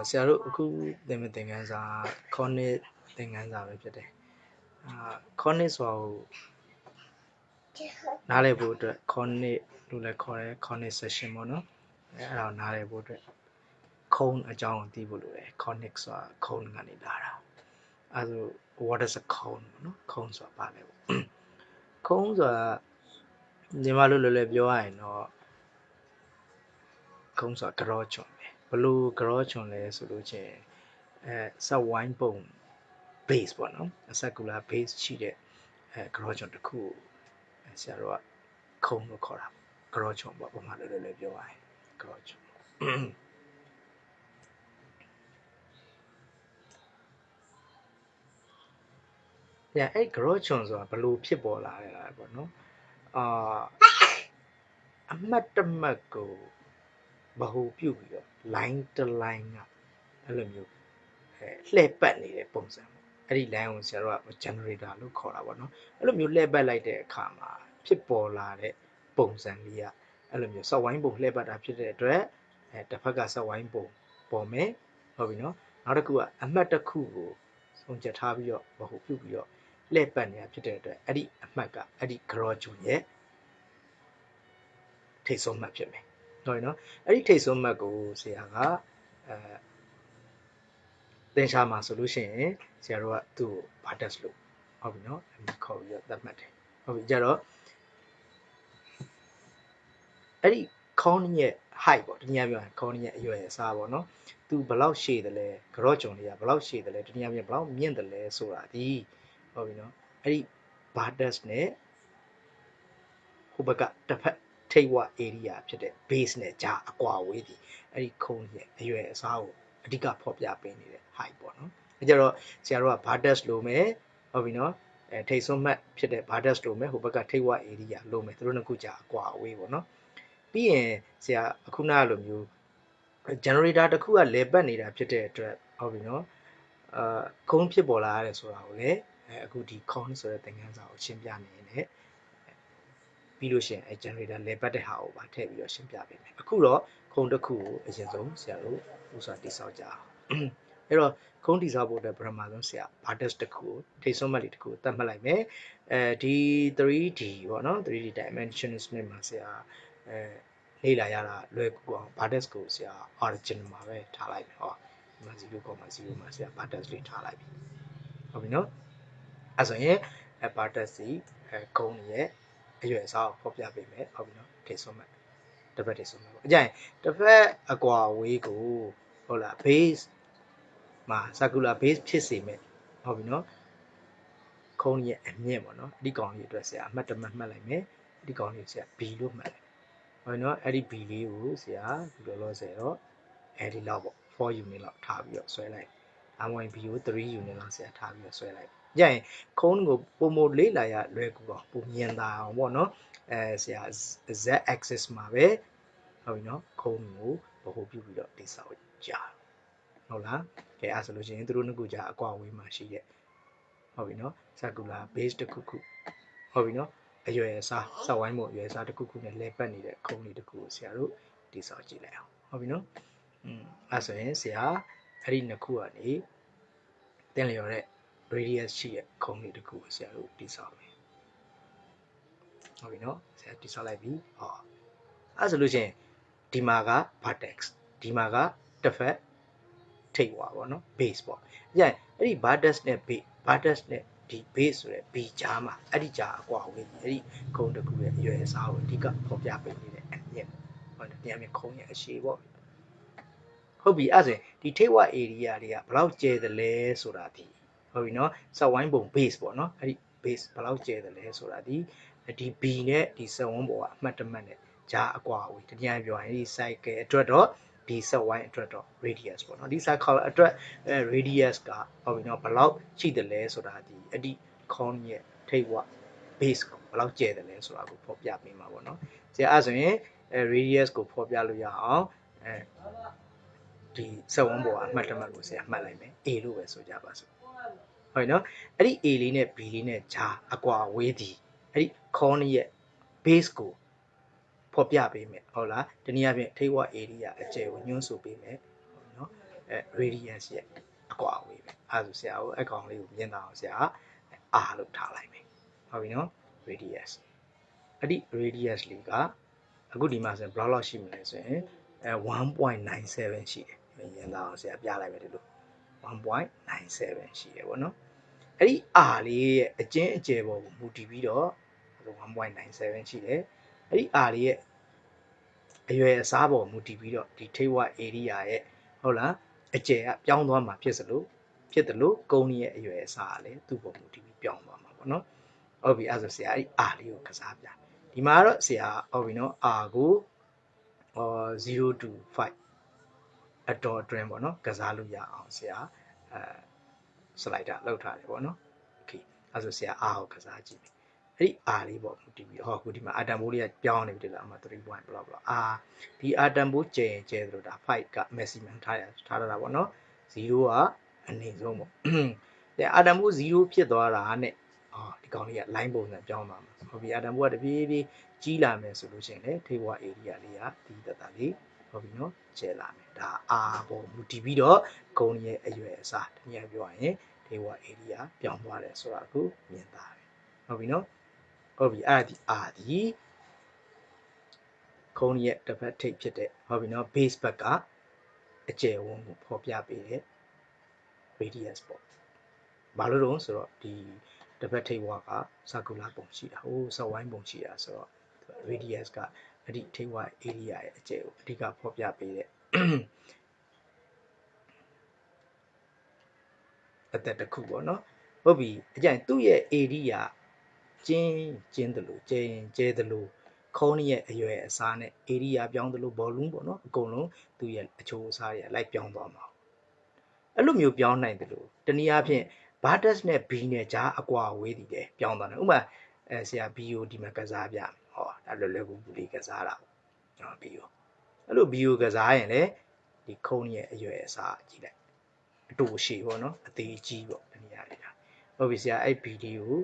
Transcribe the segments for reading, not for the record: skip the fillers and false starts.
ဆရာတို့အခုသင်ခန်းစာ chronic သင်ခန်းစာပဲဖြစ်တယ်chronic ဆိုတာကိုနားလည်ဖို့အတွက် chronic လို့လည်းခေါ်တယ် chronic session ပေါ့နော်အဲ့ဒါကိုနားလည်ဖို့အတွက်ခုံးအကြောင်းကိုသိဖို့လိုတယ် chronic ဆိုတာခုံးကနေလာတာအဲ့ဒါ what is a cone နော်ခုံးဆိုတာဘာလဲပေါ့ခုံးဆိုတာညီမတို့လည်းပြောရရင်တော့ခုံးဆိုတာကြောချွန်ပဲဘလို့ကြောချွန်လဲဆိုလို့ချင်းစက်ဝိုင်းပုံ base ပေါ့နော် circular base ရှိတဲ့ကြောချွန်တစ်ခုဆရာတို့ကခုံးလို့ခေါ်တာကြောချွန်ပေါ့ဘာမှလည်းပြောရရင်ကြောချွန်အဲ့ကြောချွန်ဆိုတာဘလို့ဖြစ်ပေါ်လာရတာပေါ့နော်အမှတ်တမှတ်ကိုဗဟုပြုပြီးတော့ line တစ် line ကအဲ့လိုမျိုးလှည့်ပတ်နေတဲ့ပုံစံပေါ့အဲ့ဒီ line ကိုဆရာတို့က generator လို့ခေါ်တာပေါ့နော်အဲ့လိုမျိုးလှည့်ပတ်လိုက်တဲ့အခါမှာဖြစ်ပေါ်လာတဲ့ပုံစံလေးကအဲ့လိုမျိုးစက်ဝိုင်းပုံလှည့်ပတ်တာဖြစ်တဲ့အတွက်တစ်ဖက်ကစက်ဝိုင်းပုံပေါ်မယ်ဟုတ်ပြီနော်နောက်တစ်ခုကအမှတ်တစ်ခုကိုဆုံးဖြတ်ထားပြီးတော့ဗဟုပြုပြီးတော့လှည့်ပတ်နေတာဖြစ်တဲ့အတွက်အဲ့ဒီအမှတ်ကအဲ့ဒီ gradual ရဲ့ထိတ်ဆုံးမှတ်ဖြစ်မယ်ဟုတ်နော်အဲ့ဒီထိတ်ဆုံးမှတ်ကိုဆရာကသင်္ချာမှာဆိုလို့ရှိရင်ဆရာတို့ကသူ့ကို Bartes လို့ဟုတ်ပြီနော်အမခေါ်ပြီးတော့သတ်မှတ်တယ်ဟုတ်ပြီကြတော့အဲ့ဒီ cone ရဲ့ height ပေါ့တနည်းအားဖြင့် cone ရဲ့အရွယ်အစားပေါ့နော်သူဘယ်လောက်ရှည်တယ်လဲကြော့ကြုံလေးကဘယ်လောက်ရှည်တယ်လဲတနည်းအားဖြင့်ဘယ်လောက်မြင့်တယ်လဲဆိုတာဒီဟုတ်ပြီနော်အဲ့ဒီ Bartes နဲ့ဟိုဘက်ကတစ်ဖက်ထိပ်ဝ area ဖြစ်တဲ့ base နဲ့ကြားအကွာဝေးသည်အဲ့ဒီ cone ရဲ့အရွယ်အစားကိုအဓိကဖော်ပြပေးနေတဲ့ height ပေါ့နော်အဲကြတော့ဆရာတို့က Bartes လို့မယ်ဟုတ်ပြီနော်ထိပ်ဆုံးမှတ်ဖြစ်တဲ့ Bartes လို့မယ်ဟိုဘက်ကထိပ်ဝ area လို့မယ်သူတို့နှစ်ခုကြားအကွာအဝေးပေါ့နော်ပြီးရင်ဆရာအခုနလိုမျိုး generator တစ်ခုကလဲပတ်နေတာဖြစ်တဲ့အတွက်ဟုတ်ပြီနော်ခုံးဖြစ်ပေါ်လာရတယ်ဆိုတာကိုလည်းအခုဒီ cone ဆိုတဲ့သင်ခန်းစာကိုရှင်းပြနေတယ်ပြီးလို့ရှိရင်generator လဲပတ်တဲ့ဟာကိုပါထည့်ပြီးတော့ရှင်းပြပေးမယ်အခုတော့ခုံးတစ်ခုကိုအရင်ဆုံးဆရာတို့ဥစားတိဆောက်ကြအောင်အဲ့တော့ခုံးတိဆောက်ဖို့အတွက်ပထမဆုံးဆရာ Bartes တစ်ခုကိုထိတ်ဆုံးမှတ်လေးတစ်ခုကိုသတ်မှတ်လိုက်မယ်ဒီ 3D ပေါ့နော် 3D dimensions နဲ့မှာဆရာလေ့လာရတာလွယ်ကူအောင် Bartes ကိုဆရာ origin မှာပဲထားလိုက်မယ်ဟောဒီမှာ 0.0 မှာဆရာ Bartes လေးထားလိုက်ပြီဟုတ်ပြီနော်အဲ့ဆိုရင် Bartes စီခုံးရဲ့အရွယ်အစားကိုဖော်ပြပေးမယ်ဟုတ်ပြီနော်ထိတ်ဆုံးမှတ်တစ်ဖက်ထိတ်ဆုံးမှတ်ပေါ့အကြိုင်တစ်ဖက်အကွာဝေးကိုဟုတ်လား base မှာ circular base ဖြစ်စေမယ်ဟုတ်ပြီနော်ခုံးရဲ့အမြင့်ပေါ့နော်ဒီကောင်လေးအတွက်ဆရာအမှတ်တမှတ်မှတ်လိုက်မယ်ဒီကောင်လေးဆရာ B လို့မှတ်လိုက်ဟုတ်နော်အဲ့ဒီ B လေးကိုဆရာဒီလိုလို့ဆိုတော့အဲ့ဒီလောက်ပေါ့4 unit လောက်ထားပြီးတော့ဆွဲလိုက်R1B ကို3 unit လောက်ဆရာထားပြီးတော့ဆွဲလိုက်ကြရင်ခုံးကိုပုံမလေးလာရလွယ်ကူအောင်ပုံမြင်တာအောင်ပေါ့နော်ဆရာ Z axis မှာပဲဟုတ်ပြီနော်ခုံးကိုဗဟိုပြုပြီးတော့တိဆောက်ကြဟုတ်လားကဲအဲ့ဆိုလို့ရှိရင်သူတို့နှစ်ခုကြားအကွာအဝေးမှာရှိရဲ့ဟုတ်ပြီနော် circular base တစ်ခုခုဟုတ်ပြီနော်အရွယ်အစားစက်ဝိုင်းမို့အရွယ်အစားတစ်ခုခုနဲ့လဲပတ်နေတဲ့ခုံးလေးတစ်ခုကိုဆရာတို့တိဆောက်ကြည့်လိုက်အောင်ဟုတ်ပြီနော်အဲ့ဆိုရင်ဆရာအဲ့ဒီနှစ်ခုကနေတင်လျော်တဲ့ radius ရှိရဲ့ခုံးလေးတစ်ခုကိုဆရာတို့တိဆောက်မယ်ဟုတ်ပြီနော်ဆရာတိဆောက်လိုက်ပြီဟောအဲ့ဆိုလို့ရှိရင်ဒီမှာက vertex ဒီမှာကတစ်ဖက်ထိပ်ဝါပေါ့နော် base ပေါ့အဲ့ဒီ vertex နဲ့ vertex နဲ့ဒီ base ဆိုတဲ့ B ကြားမှာအဲ့ဒီကြားအကွာဝေးအဲ့ဒီခုံးတစ်ခုရဲ့အရွယ်အစားကိုအဓိကဖော်ပြပေးနေတဲ့အမြင့်ဟုတ်တယ်တရားမြင်ခုံးရဲ့အရှည်ပေါ့ဟုတ်ပြီအဲ့ဆိုရင်ဒီထိပ်ဝ area တွေကဘယ်လောက်ကျယ်တယ်လဲဆိုတာဒီဟုတ်ပြီနော်စက်ဝိုင်းပုံ base ပေါ့နော်အဲ့ဒီ base ဘယ်လောက်ကျယ်တယ်လဲဆိုတာဒီ B နဲ့ဒီစက်ဝန်းပေါ်ကအမှတ်တမဲ့နဲ့ဂျာအကွာဝေးတရားပြောရင်ဒီ cycle အတွက်တော့ဒီစက်ဝိုင်းအတွက်တော့ radius ပေါ့နော်ဒီ cycle အတွက်radius ကဟုတ်ပြီနော်ဘယ်လောက်ရှိတယ်လဲဆိုတာဒီအဲ့ဒီ cone ရဲ့ထိပ်ဝ base ကိုဘယ်လောက်ကျယ်တယ်လဲဆိုတာကိုဖော်ပြပေးမှာပေါ့နော်ဆရာအဲ့ဆိုရင်radius ကိုဖော်ပြလို့ရအောင်ဒီစက်ဝန်းပေါ်ကအမှတ်တမဲ့ကိုဆရာမှတ်လိုက်မယ် A လို့ပဲဆိုကြပါစို့ဟုတ်နော်အဲ့ဒီ A လေးနဲ့ B လေးနဲ့ဂျာအကွာဝေးသည်အဲ့ဒီ cone ရဲ့ base ကိုဖော်ပြပေးမယ်ဟုတ်လားတနည်းအားဖြင့်ထိပ်ဝ area အကျယ်ကိုညွှန်းဆိုပေးမယ်ဟုတ်နော် radius ရဲ့အကွာအဝေးပဲအဲဒါဆိုဆရာကိုအကောင်လေးကိုမြင်တာအောင်ဆရာ r လို့ထားလိုက်မယ်ဟုတ်ပြီနော် radius အဲ့ဒီ radius လေးကအခုဒီမှာဆိုရင်ဘယ်လောက်ရှိမလဲဆိုရင်1.97 ရှိတယ်မြင်တာအောင်ဆရာပြလိုက်မယ်ဒီလို1.97 ရှိတယ်ဗောနော်အဲ့ဒီ r လေးရဲ့အကျဉ်းအကျယ်ပေါ်ကိုမူတည်ပြီးတော့1.97 ရှိတယ်အဲ့ဒီ r လေးရဲ့အရွယ်အစားပေါ်မူတည်ပြီးတော့ဒီထိပ်ဝ area ရဲ့ဟုတ်လားအကျယ်ကပြောင်းသွားမှာဖြစ်တယ်လို့ကုန်းရဲ့အရွယ်အစားကလည်းသူ့ပေါ်မူတည်ပြီးပြောင်းသွားမှာပေါ့နော်ဟုတ်ပြီအဲ့ဆိုဆရာအဲ့ဒီ r လေးကိုကစားပြဒီမှာတော့ဆရာဟုတ်ပြီနော် r ကို0 to 5အတော်အတွင်းပေါ့နော်ကစားလို့ရအောင်ဆရာစလိုက်တာလောက်ထားတယ်ပေါ့နော်โอเคအဲ့ဆိုဆရာ r ကိုကစားကြည့်မယ်အဲ့ဒီ r လေးပေါ့မူတည်ပြီးဟောအခုဒီမှာ atom ဘိုးလေးကပြောင်းနေပြီလားအမှ3 point ဘလောက်ဘလောက် r ဒီ atom ဘိုးကျဲသလိုဒါ5က maximum ထားတာပေါ့နော်0ကအနည်းဆုံးပေါ့ဒါ atom ဘိုး0ဖြစ်သွားတာနဲ့ဒီကောင်လေးက line ပုံစံပြောင်းသွားမှာဟုတ်ပြီ atom ဘိုးကတပြေးပြေးကြီးလာမယ်ဆိုလို့ရှိရင်လေထိပ်ဝ area လေးကဒီတက်တာလေးဟုတ်ပြီနော်ကျဲလာမယ်ဒါ r ပေါ်မူတည်ပြီးတော့ကုန်းရဲ့အရွယ်အစားတနည်းပြောရရင်ထိပ်ဝ area ပြောင်းသွားတယ်ဆိုတာကိုမြင်တာပဲဟုတ်ပြီနော်ဟုတ်ပြီအဲ့ဒီ r ဒီခုံးရဲ့တစ်ဖက်ထိပ်ဖြစ်တဲ့ဟုတ်ပြီနော် base ဘက်ကအကျယ်ဝန်းကိုဖော်ပြပေးတဲ့ radius ပေါ့ဘာလို့လဲဆိုတော့ဒီတစ်ဖက်ထိပ်ဝါက circular ပုံရှိတာဟိုစက်ဝိုင်းပုံရှိတာဆိုတော့ radius ကအဲ့ဒီထိပ်ဝါ area ရဲ့အကျယ်ကိုအဓိကဖော်ပြပေးတဲ့အသက်တစ်ခုပေါ့နော်ဟုတ်ပြီအကျဉ်းသူ့ရဲ့ area ကျင်းတယ်လို့ကျဲတယ်လို့ခုံးရဲ့အရွယ်အစားနဲ့ area ပြောင်းတယ်လို့ volume ပေါ့နော်အကုန်လုံးသူ့ရဲ့အချိုးအစားတွေလိုက်ပြောင်းသွားမှာအဲ့လိုမျိုးပြောင်းနိုင်တယ်လို့တနည်းအားဖြင့် vertex နဲ့ b နဲ့ကြားအကွာအဝေးတည်တယ်ပြောင်းသွားတယ်ဥပမာဆရာ b ကိုဒီမှာကစားပြဟောဒါလွယ်ကူလေးကစားတာပေါ့b ကိုအဲ့လို b ကိုကစားရင်လေဒီခုံးရဲ့အရွယ်အစားကြည့်လိုက်အတူရှိပေါ့နော်အသေးကြီးပေါ့တနည်းအားဖြင့်ဟုတ်ပြီဆရာအဲ့ b လေးကို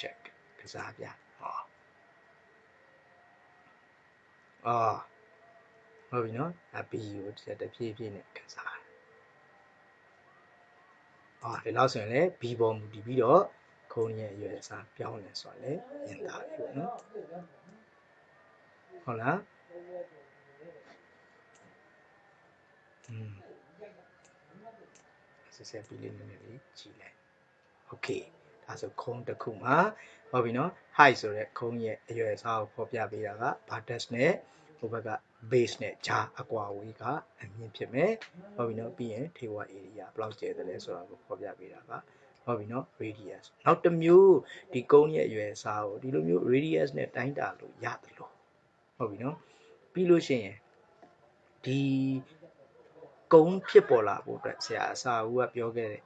check ကစားပြဟုတ်ပြီနော်အ b ကိုတဖြည်းဖြည်းနဲ့ကစားဒီလောက်ဆိုရင်လည်း b ပေါ်မူတည်ပြီးတော့ခုံးရဲ့အရွယ်အစားပြောင်းလဲဆိုတော့လည်းမြင်တာပြီပေါ့နော်ဟုတ်လားဆက်ဆက်ပြီးလေးနည်းနည်းလေးကြည့်လိုက် okay ဒါဆိုခုံးတစ်ခုမှာဟုတ်ပြီနော် height ဆိုတဲ့ခုံးရဲ့အရွယ်အစားကိုဖော်ပြပေးတာက vertex နဲ့ဟိုဘက်က base နဲ့ဂျာအကွာအဝေးကအမြင့်ဖြစ်မယ်ဟုတ်ပြီနော်ပြီးရင်ထေဝ area ဘယ်လောက်ကျယ်တယ်လဲဆိုတာကိုဖော်ပြပေးတာကဟုတ်ပြီနော် radius နောက်တစ်မျိုးဒီကုန်းရဲ့အရွယ်အစားကိုဒီလိုမျိုး radius နဲ့တိုင်းတာလို့ရတယ်လို့ဟုတ်ပြီနော်ပြီးလို့ရှိရင်ဒီကုန်းဖြစ်ပေါ်လာဖို့အတွက်ဆရာအစာဦးကပြောခဲ့တဲ့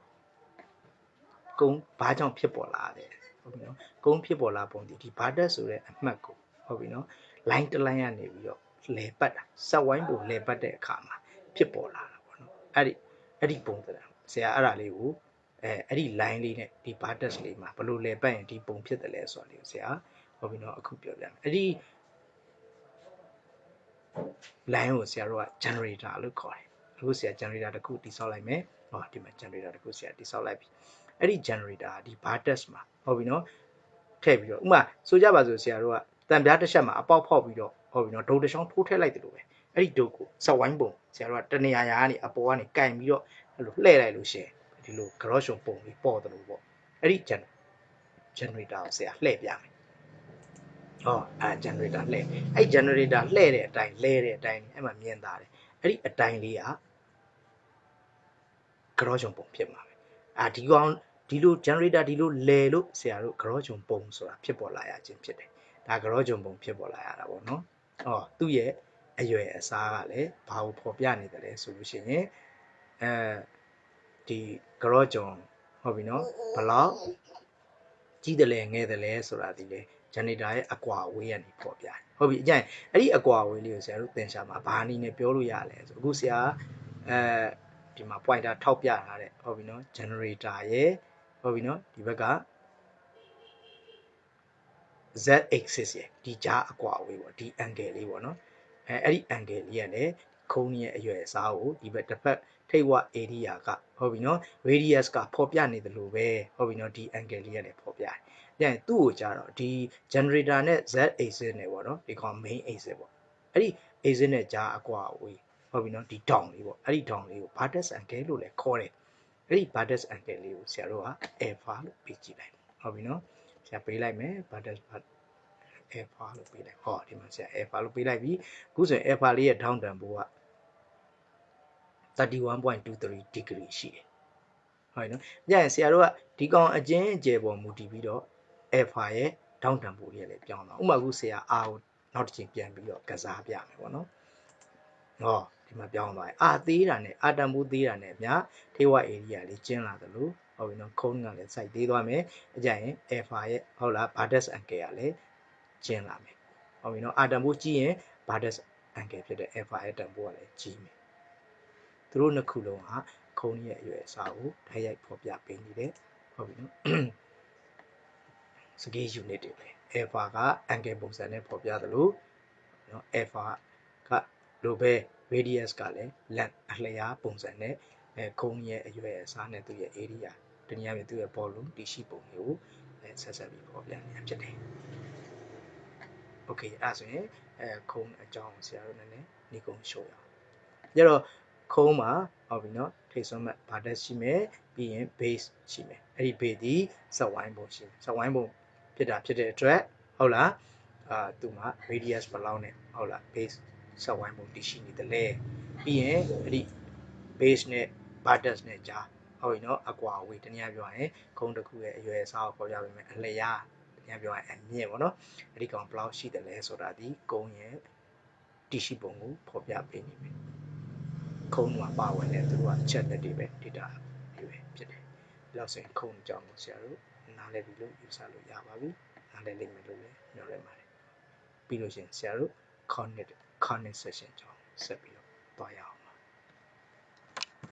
ကုန်းဘာကြောင့်ဖြစ်ပေါ်လာလဲဟုတ်ပြီနော်ကုန်းဖြစ်ပေါ်လာပုံဒီ vertex ဆိုတဲ့အမှတ်ကိုဟုတ်ပြီနော် line တစ် line ကနေပြီးတော့လဲပတ်တာစက်ဝိုင်းပုံလဲပတ်တဲ့အခါမှာဖြစ်ပေါ်လာတာပေါ့နော်အဲ့ဒီပုံစံဆရာအဲ့ဒါလေးကိုအဲ့ဒီ line လေးနဲ့ဒီ vertex လေးမှာဘယ်လိုလဲပတ်ရင်ဒီပုံဖြစ်တယ်လဲဆိုတာလေးကိုဆရာဟုတ်ပြီနော်အခုပြောပြမယ်အဲ့ဒီ line ကိုဆရာတို့က generator လို့ခေါ်တယ်အခုဆရာ generator တစ်ခုတိစောက်လိုက်မယ်ဒီမှာ generator တစ်ခုဆရာတိစောက်လိုက်ပြီအဲ့ဒီ generator ဒီ vertex မှာဟုတ်ပြီနော်ထည့်ပြီးတော့ဥမာဆိုကြပါစို့ဆရာတို့ကတံပြားတစ်ချက်မှာအပေါက်ဖောက်ပြီးတော့ဟုတ်ပြီနော်ဒုတ်တစ်ချောင်းထိုးထည့်လိုက်တယ်လို့ပဲအဲ့ဒီဒုတ်ကိုစက်ဝိုင်းပုံဆရာတို့ကတနေရာရာကနေအပေါ်ကနေကင်ပြီးတော့အဲ့လိုလှည့်လိုက်လို့ရှိရင်ဒီလို gross ပုံလေးပေါ်တယ်လို့ပေါ့အဲ့ဒီ generator ကိုဆရာလှည့်ပြမယ်generator လှည့်အဲ့ generator လှည့်တဲ့အတိုင်းလဲတဲ့အတိုင်းအဲ့မှာမြင်တာတယ်အဲ့ဒီအတိုင်းလေးက gross ပုံဖြစ်မှာပဲဒီကောင်ဒီလို generator ဒီလိုလဲလို့ဆရာတို့ gross ပုံဆိုတာဖြစ်ပေါ်လာရခြင်းဖြစ်တယ်ဒါ gross ပုံဖြစ်ပေါ်လာရတာပေါ့နော်သူ့ရဲ့အရွယ်အစားကလည်းဘာကိုဖော်ပြနေတယ်လဲဆိုလို့ရှိရင်ဒီ gross ဟုတ်ပြီနော်ဘလောက်ကြီးတယ်လဲငယ်တယ်လဲဆိုတာဒီလေ generator ရဲ့အကွာအဝေးကနေပေါ်ပြတယ်ဟုတ်ပြီအကျဉ်းအဲ့ဒီအကွာအဝေးလေးကိုဆရာတို့သင်ရှာမှာဘာအနေနဲ့ပြောလို့ရလဲဆိုအခုဆရာဒီမှာ pointer ထောက်ပြထားတဲ့ဟုတ်ပြီနော် generator ရဲ့ဟုတ်ပြီနော်ဒီဘက်က z axis ရဲ့ဒီကြားအကွာအဝေးပေါ့ဒီ angle လေးပေါ့နော်အဲ့ဒီ angle လေးကလည်းခုံးရဲ့အရွယ်အစားကိုဒီဘက်တစ်ဖက် ထိပ်ဝ area ကဟုတ်ပြီနော် radius ကဖော်ပြနေတယ်လို့ပဲဟုတ်ပြီနော်ဒီ angle လေးကလည်းဖော်ပြတယ်ပြန်သူ့ကိုကြတော့ဒီ generator နဲ့ z axis နဲ့ပေါ့နော်ဒီကောင် main axis ပေါ့အဲ့ဒီ axis နဲ့ကြားအကွာအဝေးဟုတ်ပြီနော်ဒီ down လေးပေါ့အဲ့ဒီ down လေးကို vertex angle လို့လည်းခေါ်တယ်အဲ့ဒီ vertex angle လေးကိုဆရာတို့က alpha လို့ပေးကြည့်လိုက်ဟုတ်ပြီနော်ဆရာပေးလိုက်မယ် vertex alpha လို့ပေးလိုက်ဟောဒီမှာဆရာ alpha လို့ပေးလိုက်ပြီအခုဆိုရင် alpha လေးရဲ့ down တန်ဖိုးက 31.23 degree ရှိတယ်ဟုတ်နော်ညရင်ဆရာတို့ကဒီကောင်အကျဉ်းအကျယ်ပေါ်မူတည်ပြီးတော့ alpha ရဲ့ down တန်ဖိုးလေးလည်းပြောင်းသွားဥပမာခုဆရာ r ကိုနောက်တစ်ချိန်ပြန်ပြီးတော့ကစားပြမယ်ပေါ့နော်ဟောဒီမှာပြောင်းသွားတယ်အာသေးတာနဲ့အာတန်ဖိုးသေးတာနဲ့အများထေဝ area လေးကျင်းလာတယ်လို့ဟုတ်ပြီနော်ခုံးကလည်းစိုက်သေးသွားမယ်အကြရင် alpha ရဲ့ဟုတ်လား vertex angle ကလည်းကျင်းလာမယ်ဟုတ်ပြီနော်အာတန်ဖိုးကြီးရင် vertex angle ဖြစ်တဲ့ alpha ရဲ့တန်ဖိုးကလည်းကြီးမယ်သူတို့နှစ်ခုလုံးဟာခုံးရဲ့အရွယ်အစားကိုတိုက်ရိုက်ဖော်ပြပေးနေတယ်ဟုတ်ပြီနော်စကေး unit တွေပဲ alpha က angle ပုံစံနဲ့ဖော်ပြသလိုနော် alpha ကလိုပဲ radius ကလည်း length အလျားပုံစံနဲ့ခုံးရဲ့အရွယ်အစားနဲ့သူ့ရဲ့ area တနည်းအားဖြင့်သူ့ရဲ့ volume တရှိပုံမျိုးဆက်ဆက်ပြီးဖော်ပြနေတာဖြစ်တယ် okay အဲ့ဆိုရင်ခုံးအကြောင်းဆရာတို့နည်းနည်းနေကုန်ရှုံးရအောင်ကြတော့ခုံးမှာဟုတ်ပြီနော်ထိတ်ဆုံးမဲ့ vertex ရှိမယ်ပြီးရင် base ရှိမယ်အဲ့ဒီ base ဒီစက်ဝိုင်းပုံရှိမယ်စက်ဝိုင်းပုံဖြစ်တဲ့အတွက်ဟုတ်လားသူ့မှာ radius ဘယ်လောက်နဲ့ဟုတ်လား base စက်ဝိုင်းပုံတည်ရှိနေတယ်လေပြီးရင်အဲ့ဒီ base နဲ့ vertex နဲ့ကြားဟုတ်ပြီနော်အကွာအဝေးတနည်းပြောရင်ခုံးတစ်ခုရဲ့အရွယ်အစားကိုပေါ်ပြပေးမယ်အလျားတနည်းပြောရင်အမြင့်ပေါ့နော်အဲ့ဒီကောင်ဘယ်လောက်ရှိတယ်လဲဆိုတာဒီကုန်းရဲ့တည်ရှိပုံကိုဖော်ပြပေးနေမယ်ခုံးမှာပါဝင်တဲ့သူတို့ကချက်လက်တွေပဲ data တွေပဲဖြစ်တယ်။လောက်ဆိုရင်ခုံးအကြောင်းကိုဆရာတို့နားလည်ပြီလို့ယူဆလို့ရပါပြီ။နားလည်လိမ့်မယ်လို့လည်းမျှော်လင့်ပါတယ်။ပြီးလို့ရှိရင်ဆရာတို့ connect session ကြောင်းဆက်ပြီးတော့တွားရအောင်